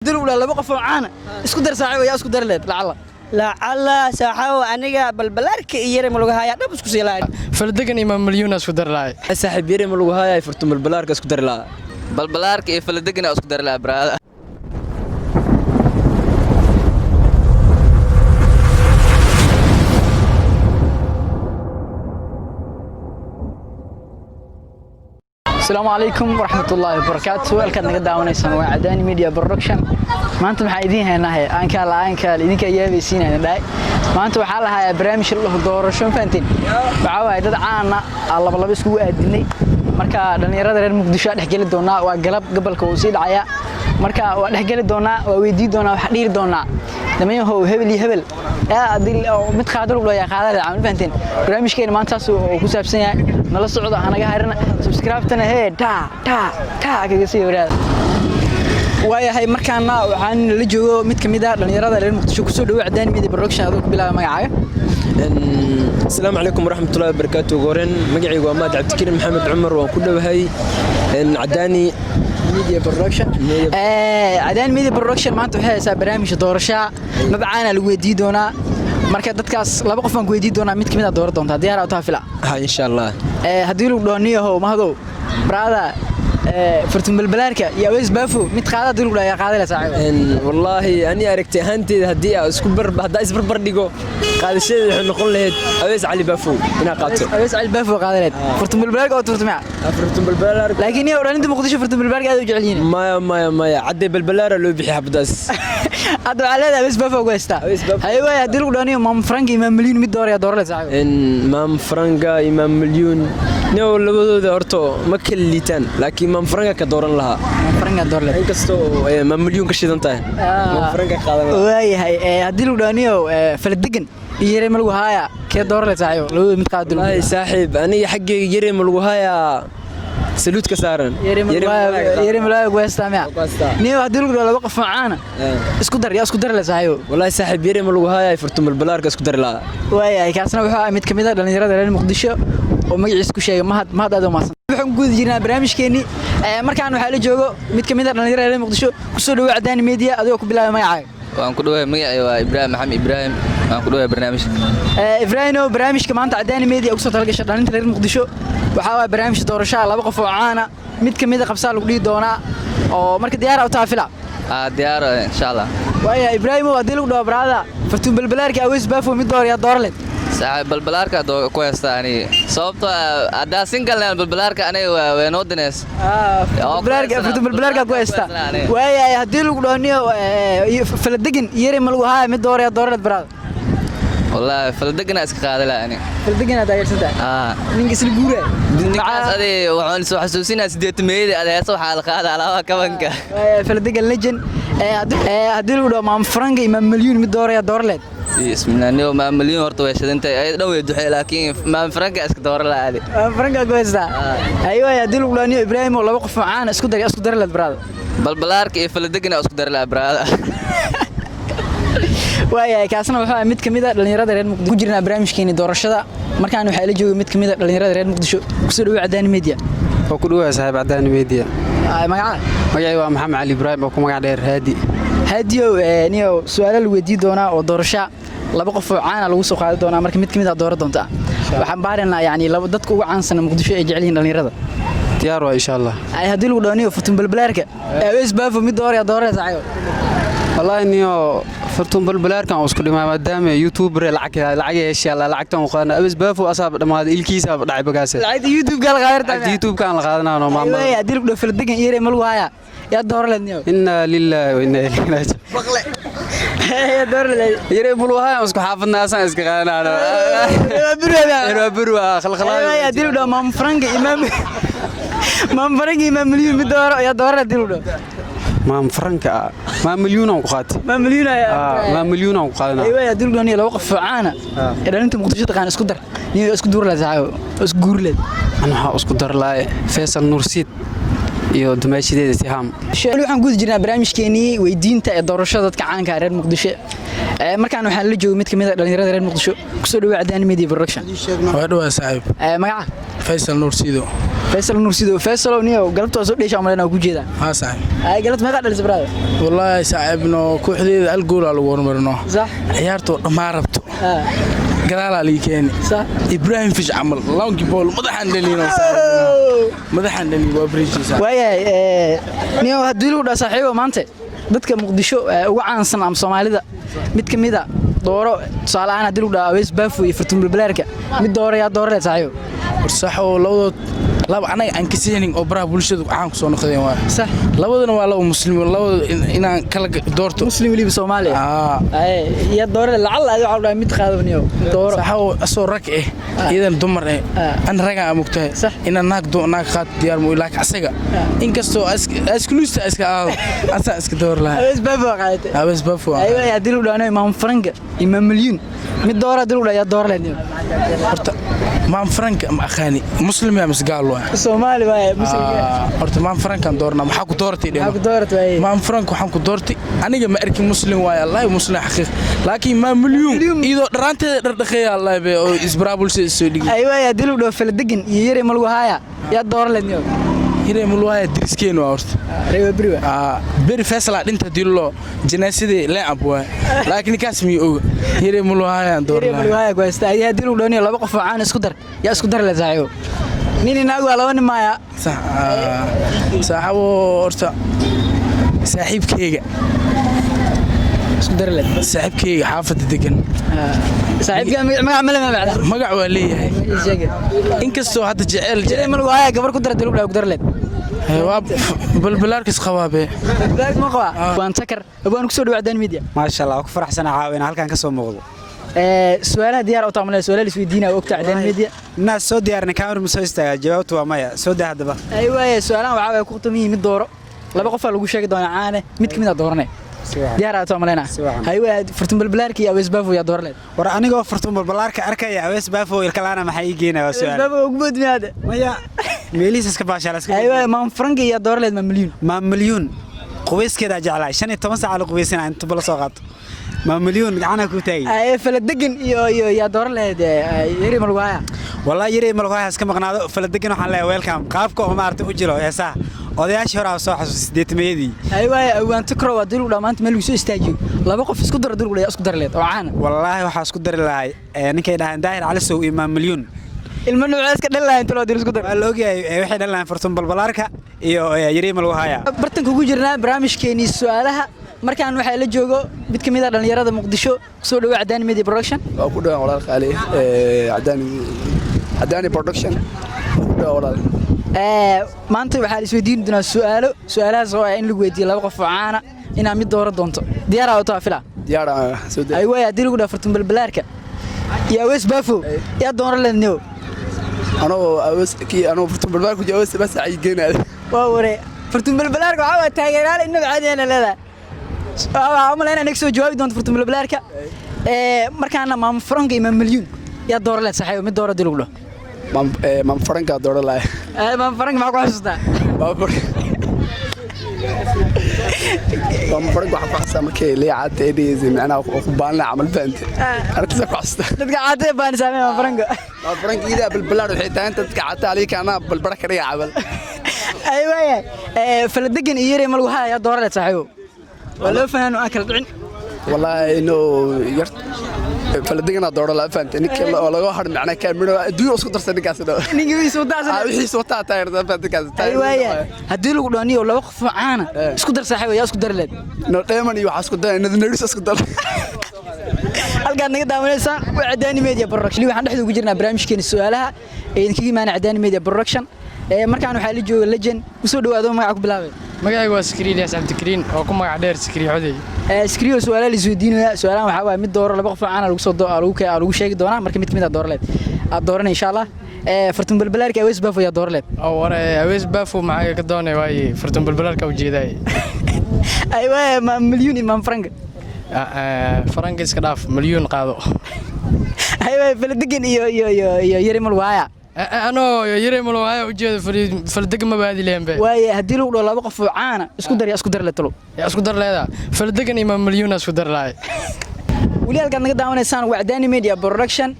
هدول ولا لبا قف عانا اسكو در ساعه ويا اسكو در ليد لعل ساحه aniga balbalaarka yare ma lagu hayaa dhab isku siilaan فلدقن إمام مليون اسكو در لاي saaxiib yare ma lagu hayaa furtum balbalaarka isku dar laa balbalaarka iyo faladegana isku dar laa brada السلام عليكم ورحمة الله وبركاته ويلكم نقد داونيسان وعداني ميديا برودكشن maanta maxaa idin haynahay aan idinka yeebaysiin haynahay maanta waxaa la hayaa barnaamij la doorasho faantiin waxa waay dad caan ah laba isku aadinay marka dhalinyarada reer Muqdisho dhex gali doona waa galab gobolka uu sii dhacaya marka waa dhex gali doona waa weydii doona wax dhiiri doona damayahow hebel adil mid qaadar u leeyahay qaadada aan faantiin barnaamijkeena maanta ku saabsan yahay nala socdo anaga hayrna subscribe-tana kaga sii waraad waayahay markaana waxaan la joogo mid kamid ah dhalinyarada reer Muqdisho ku soo dhaw Cadaani Media Production adoo ku bilaabay magacaaga السلام عليكم ورحمة الله وبركاته غورين مقعي وماد عبد الكريم محمد عمر وكل هاي عداني ميديا برودكشن عداني ميديا برودكشن maanta waxay haysaa barnaamij doorasho mabcaana lagu weydii doona marka dadkaas laba qof aan ku weydii doona mid kamid ah door doonta diyaar u tahay fila ha insha Allah hadii uu dooniyo mahado brada فرتم بالبلاركة يا ويس بافو متقاعد دول ولا يا قاعد لا ساعة والله أنا أركت هانتي هدي أسكبر هدا إسبر برديجو قاعد الشيء اللي نقول له أويس علي بافو هنا قاتل أويس علي بافو قاعد له فرتم بالبلاركة أو فرتم معه فرتم بالبلاركة لكن يا وراني أنت مقدش فرتم بالبلاركة هذا وجعلين ما عدي بالبلارة لو بيحب داس هذا على هذا أويس بافو قوستا أيوة يا دول وداني مام فرانكي إمام مليون 100 دولار يا دولار لا ساعة مام فرانكا إمام مليون نو لبضو ده أرتو ما كل ليتان لكن مام فرانكا كدوران لها فرانكا دور له إنكستو مام مليون كشيء أنت مام فرانكا قادم واي هاي هديل ودانيو فلدقن يري ملو هايا كدور له ساعة لو متقاعد هاي ساحب أنا حقي يري ملو هايا سلوت كسارن يري ملاك ويستا مع نيو هديل ولا وقف معانا اسكو در لا ساعة والله ساحب يري ملو هايا فرتم البلارك اسكو در لا واي هاي كاسنا وحا مid kamid ah dhalinyarada reer Muqdisho oo magaciisa ku sheegay mahad aad u maasan waxaan guud jirnaa barnaamijkeeni markaan waxa la joogo mid kamid ah dhalinyarada reer Muqdisho ku soo dhawaad Cadaani Media adoo ku bilaabay magacaaga waan ku dhawahay magacay waa Ibrahim Maxamed Ibrahim waan ku dhawahay barnaamijka Ibrahim barnaamijka maanta Cadaani Media ugu soo talagashay dhalinta reer Muqdisho waxa waa barnaamij doorasho laba qof oo caan ah mid kamid ah qabsaa lagu dhigi doona oo marka diyaar u tahay fila diyaar insha Allah waaya Ibrahim waa dil u dhaw brada fartuun balbalaarka aweys baafo mid door ya doorled saaxib balbalaarka ku heestaani sababtoo adaa single balbalaarka aniga waa noo dinees balbalaarka ku heesta waaya hadii lagu dhaaniyo faladegin yare ma lagu haay mid door ya doorled brada والله فلدقنا اسك قادلا يعني فلدقنا دايرسنتا نينك اسل غوره ninkaas ade waxaan soo xasuusinaa 8 meeyada adeeso waxa la qaadaa alaaba kabanka فلدقن legend hadii lagu dhaw maam frank imam milyan mid door ya doorled bismillah niyo maam milyan horta way shadantay ay dhaw way duxay laakiin maam frank iska door la aadi frank goesta aywa hadii lagu dhaaniyo Ibrahim oo laba qof caan isku darled brada balbalaarka iyo faldegna isku darlaa brada waaya kaasna waxa mid kamid ah dhalinyarada reer Muqdisho ku jirna barnaamijkeeni doorashada markaan waxa la joogay mid kamid ah dhalinyarada reer Muqdisho ku soo dhawaad Cadaani Media oo ku dhawaad saaxiib Cadaani Media magacay waa Maxamed Ali Ibrahim oo ku magac dheer Haadiyo niyo su'aalo la weydiin doona oo doorasho laba qof oo caan ah lagu soo qaadi doona marka mid kamid ah door doonta waxaan baaranaa yani laba dadka ugu caansan Muqdisho ee jecel yihiin dhalinyarada diyaar waa insha Allah ay hadii lagu dhaaniyo futun balbalaarka aweys baafo mid door ya doorada saayo والله إنه فرتون بالبلار كان أسكت ما مدام يوتيوبر لعك إيش الله لعكتهم وقالنا بس بافو أصاب ما هذا الكيس لعب قاسة لعيد يوتيوب قال غير تاني يوتيوب كان لقانا أنا ما أيوة يا ديرك في الدقن يري ملوايا يا دور لنيو إنا لله وإنا إليه راجعون بقلة يا دور لي يري ملوايا أسكت حافظ الناس أسكت أنا بروا خلاص أيوة يا ديرك مام فرانك إمام مليون بدور يا دور ديرك ما فرنكا ما مليون وقات ما مليون ما مليون وقاتنا ايوه يا دول دنيا لو وقف عانا اذا انت مقدش تقان اسكو در اسكو دور لا زعو اسكو غورلد انا اسكو در لا فيصل نورسيد iyo dumaashideeda Sihaam waxaan guud jirnaa barnaamijkeenii weydiinta ee doorashada dadka caanka ah reer Muqdisho markaan waxaan la joogay mid kamid ah dhalinyarada reer Muqdisho kusoo dhawaad Cadaan Media Production waa dhawaad saaxiib magaca Faisal Nur Sido Faisal niyo galabta soo dheesha amalena ku jeeda ha saaxiib galabta meeqa dhalisay brada wallahi saaxiibno kooxdeeda hal gool lagu hormarino sax ciyaarto dhamaan rabto galaala liikeeni sax Ibrahim Fish amal long ball madaxan dhalino madaxan dhalino waa bridges waayay niyo hadii lagu dhaw saaxiibo maanta dadka Muqdisho ugu caansan am Soomaalida mid kamid ah dooro tusaalahan hadii lagu dhaw Aweys Baafo iyo Fartuun Balbalaarka mid dooro yaa dooro leh saaxiibo saxo labadood laba anaga aan kaseenin oo baraha bulshadu waxaan ku soo noqdeen waa sax labadana waa laba muslim labada inaan kala doorto muslim waliba Soomaali ya dooro lacal aad waxa dhahay mid qaadaniyo dooro saxo asoo rag idan dumar an raga amugtahay ina naag qaad diyaar mu ilaa asaga inkastoo askulusta iska aado asa iska door lahaa Aweys Baafo aywa hadii lagu dhaano Imam Franka Imam Milyon mid dooro hadii lagu dhayo dooro leh horta Imam Franka ma akhani muslim ya masgaal waa Soomaali waa muslim horta Imam Franka doorna maxaa ku doortay maxaa ku doortay Imam Franka waxaan ku doortay aniga ma arkin muslim waa Allah muslim xaqiiq laakiin Imam Milyon ido dharaanteeda dhaqay Allah bay oo isbraabul soo dhigay aywa hadii lagu dhaw fala degan iyo yare ma lagu haya ya dooro leh hire mulwaaya diriskeen waa horta reewa bari bari Faisal dhinta dilo jinaasadii la abwaa laakiin kaas mi og hire mulwaaya doorna hire mulwaaya go'aasta ay hadii lagu dhawniyo laba qof oo caan isku dar ya isku dar la saaxiibo nin inaag waa laba nin maaya saaxiibo horta saaxiibkeyga isku dar la saaxiibkeyga xaafada degan saaxiibka magac waa leeyahay inkastoo hadda jecel mulwaaya gabar ku dar dil ku dar leh balbalaarkis qabaabe balbalaark ma qaba waan takar abaan ku soo dhawaad Cadaan Media ma sha Allah ku faraxsana caawina halkan ka soo muuqdo su'aalaha diyaar u taamulay su'aalaha isweydiinaa waqti Cadaan Media naas soo diyaarna kaamir ma soo istaaga jawaabtu waa maya soo daa hadaba aywa su'aalaha waxa ay ku qtumiyeen mid dooro laba qof lagu sheegi doona caane mid kamid ah dooranay diyaar aad taamuleyna haywa Fartuun Balbalaarka iyo Aweys Baafo yaa door leh war anigoo Fartuun Balbalaarka arkaya Aweys Baafo ilkalaana maxay ii geenaa su'aal Baafo ugu badmiyaada maya meeliis iska baashalas aywa Imam Franka yaa door leh ma milyon quweyskeeda jeclaa 15 saac la quweysana inta bala soo qaato ma milyon gacana ku taagay ay fala degan iyo yaa door leh yiri malwaaya wallahi yiri malwaaya iska maqnaado fala degan waxaan leeyahay welcome qaabka oo maartay u jiro heesaa odayaashii hore soo xasuus 8meedii aywa waan tikro waa dil u dhamaanta meel soo istaajiyo laba qof isku dar dil u isku dar leed oo caan wallahi waxa isku dar lahay ninkay dhahan daahir cali sow Imam Milyon ilmo noocaas ka dhalay inta loo dir isku dar waa loogaay waxay dhalaan Fartuun Balbalaarka iyo yiri malwaaya bartanka ugu jirnaa barnaamijkeeni su'aalaha markaan waxa la joogo mid kamid ah dhalinyarada Muqdisho soo dhawaad Cadaan Media Production waa ku dhawaad walaal qaali Cadaan Production walaal maanta waxa la isweydiin doonaa su'aalahaas oo in lagu weydiiyo laba qof oo caana inaa mid dooro doonto diyaar ah oo taafila diyaar soo daa aywa hadii lagu dhaw Fartuun Balbalaarka iyo Aweys Baafo yaa dooro leedniyo anoo Fartuun Balbalaarka jawaabta bas ay geenaad waa ware Fartuun Balbalaarka waxa taageeraal inaba caadi ah leedahay waa umaleena inay soo jawaabi doonto Fartuun Balbalaarka markaana Imam Franka Imam Milyon yaa dooro leh saaxiibo mid dooro dil ugu dhaw Imam Franka dooro leh Imam Franka ma ku xasuustaa Imam Franka waxa ku xasuustaa markay leeyahay eedeysi macnaha ku baahnaa amal faante aragtida ku xasuustaa dadka caade baan saamay Imam Franka ida balbalaar waxay tahay dadka caata alika ana balbara ka dhiga cabal aywa fala degan iyo yiri mal waxa yaa dooro leh saaxiibo wala fanaano akal dhicin wallahi inoo yar fala degan dooro la faante ninka laga har macna kaamiro adduun isku darsan ninkaas ninka wiisu daasay wixii soo taayirda faantikaas aywa hadii lagu dhaaniyo laba qof caana isku dar saaxiibo yaa isku dar leed no dheeman iyo waxa isku dar nadneeris isku dar halkaan naga daawaneysaan waa Cadaan Media Production waxaan dhexda ugu jirnaa barnaamijkeena su'aalaha ee idinkaga imaanay Cadaan Media Production markaan waxa la jooga legend ku soo dhawaado magaca ku bilaabay magacaygu waa Skriin Yaas Abdikariin oo ku magac dheer Skriin Xoday Skriin su'aalaha la isweydiinayo su'aalahan waxa waa mid dooro laba qof oo caan lagu soo lagu sheegi doonaa marka mid kamid ah dooro leed aad dooranay insha Allah Fartuun Balbalaarka Aweys Baafo yaa dooro leed oo war Aweys Baafo maxay ka doonay waay Fartuun Balbalaarka u jeeday aywa ma milyon Imam Franka Franka iska dhaaf milyon qaado aywa fala degan iyo yiri malwaaya anoo yare malo haya u jeedo faldaga ma baadi leembe waaye haddii lagu dhaho laba qof oo caana isku dar la talo yaa isku dar leedaa faldagan iyo milyuun isku dar lahay weli halkaad naga daawanaysaan waa Cadaani Media Production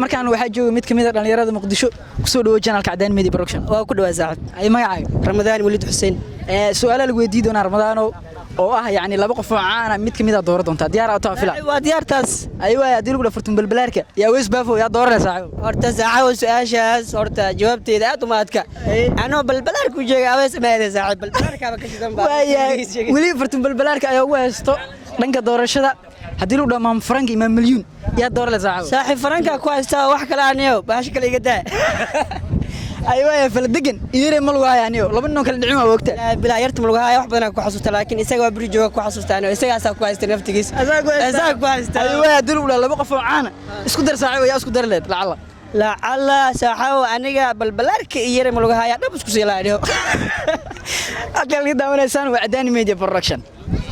markaan waxaa jooga mid kamid ah dhalinyarada Muqdisho kusoo dhawo channelka Cadaani Media Production waa ku dhawaa saaxib ay magacaaga Ramadaan Waliid Xuseen su'aalo lagu weydiin doona Ramadaano oo ah yani laba qof oo caana mid kamid ah dooran doonta diyaar ah fila waa diyaartaas aywa haddii lagu dhaho Fartuun Balbalaarka yaa Aweys Baafo yaa dooranaysa horta saaxib su'aashaas horta jawaabteeda aad uma adka anoo balbalaarka u jeega Aweys maayada saaxib balbalaarka ba ka shidan baa weli Fartuun Balbalaarka ayaa ugu haysto dhanka doorashada haddii lagu dhaho Maam Frank iyo Maam Milyuun yaa dooranaysa saaxib Franka ku haysta wax kale aaniyo baash kale iga daa aywa faldagan yare mal waayaniyo laba nin kala dhicin waa wogta bilaa yarta mal waaya wax badan ku xasuusta laakiin isaga waa biri jooga ku xasuustaan isaga ku haysta naftigiis isaga ku haysta aywa haddii lagu dhaho laba qof oo caana isku dar saaxiib yaa isku dar leed lacala saaxaw aniga balbalaarka yare mal waaya dhab isku sii laadiyo akal daawanaysan waa Cadaani Media Production